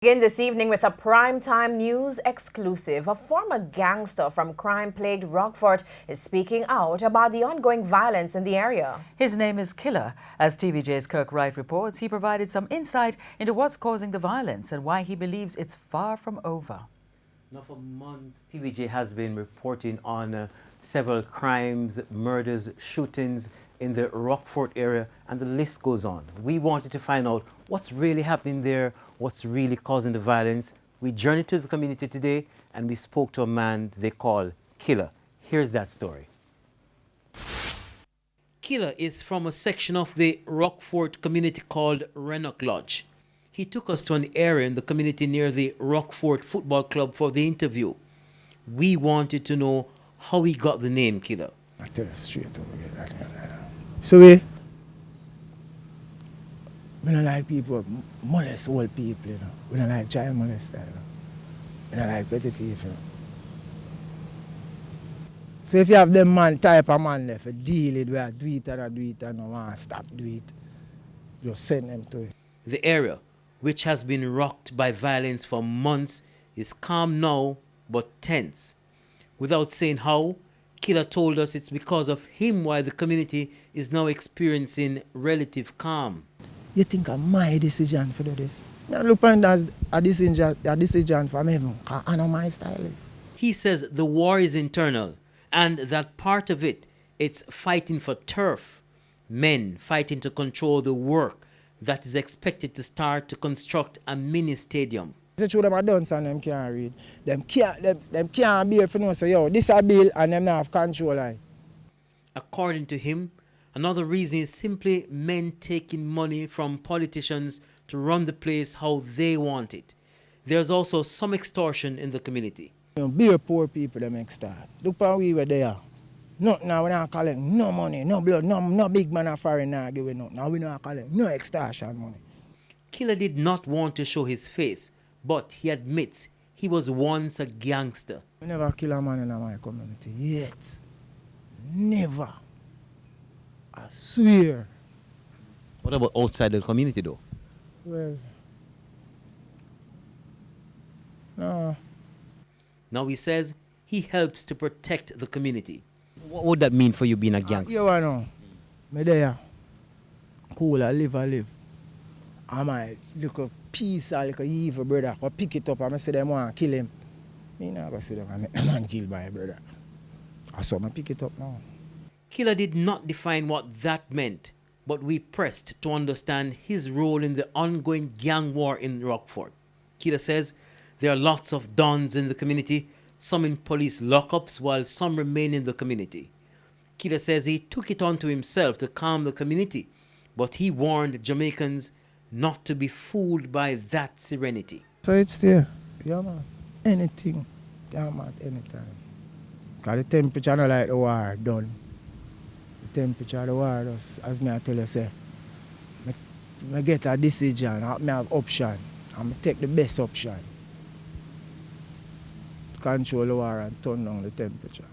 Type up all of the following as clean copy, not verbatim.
Begin this evening with a primetime news exclusive. A former gangster from crime-plagued Rockfort is speaking out about the ongoing violence in the area. His name is Killer. As TVJ's Kirk Wright reports, he provided some insight into what's causing the violence and why he believes it's far from over. Now for months, TVJ has been reporting on several crimes, murders, shootings in the Rockfort area, and the list goes on. We wanted to find out what's really happening there, what's really causing the violence. We journeyed to the community today and we spoke to a man they call Killer. Here's that story. Killer is from a section of the Rockfort community called Rennock Lodge. He took us to an area in the community near the Rockfort Football Club for the interview. We wanted to know how he got the name Killer. I tell you straight over here. So we don't like people molest old people, you know. We don't like child molester, you know. We don't like petty thief, you know. So if you have them man type of man there for deal it, where do it and no want to stop do it, just send them to it. The area, which has been rocked by violence for months, is calm now but tense. Without saying how, Killer told us it's because of him why the community is now experiencing relative calm. You think of my decision for do this? Now look on as a decision from heaven, because I know my style is. He says the war is internal and that part of it's fighting for turf. Men fighting to control the work that is expected to start to construct a mini stadium. The children are done and them can't read. Them can't bear for no, so yo, this a bill and them not have control. According to him, another reason is simply men taking money from politicians to run the place how they want it. There's also some extortion in the community. You know, beer poor people them make start. Look how we were there. Not now we not collect no money, no blood, no big man of foreign now give nothing. Now we not collect no extortion money. Killer did not want to show his face, but he admits he was once a gangster. We never kill a man in my community yet. Never. I swear. What about outside the community though? Well, no. Now he says he helps to protect the community. What would that mean for you being a gangster? You know, me there. Cool, I live. I might look a piece or like a evil brother. I pick it up and I say them want to kill him. Me not go sit down and make a man killed by a brother. I saw me pick it up now. Killer did not define what that meant, but we pressed to understand his role in the ongoing gang war in Rockfort. Killer says there are lots of dons in the community, some in police lockups while some remain in the community. Killer says he took it onto himself to calm the community, but he warned Jamaicans not to be fooled by that serenity. So it's there. Yeah, man. Anything. Yeah, man, anytime. Because the temperature not like the war done. The temperature of the war, just, as me I tell you, say, I get a decision, I have option, and I take the best option. Control the war and turn down the temperature.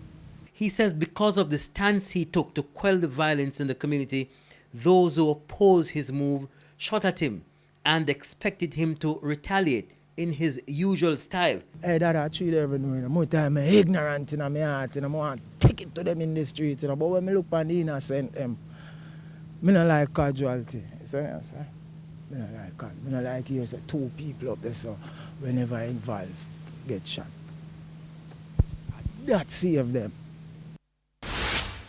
He says because of the stance he took to quell the violence in the community, those who oppose his move shot at him and expected him to retaliate in his usual style. Hey, that I treat everyone. More time I'm ignorant in my heart and I want to take it to them in the street. But when I look on the innocent, I don't like casualty. So, yes, I don't like you say two people up there, so whenever involved, get shot. That save them.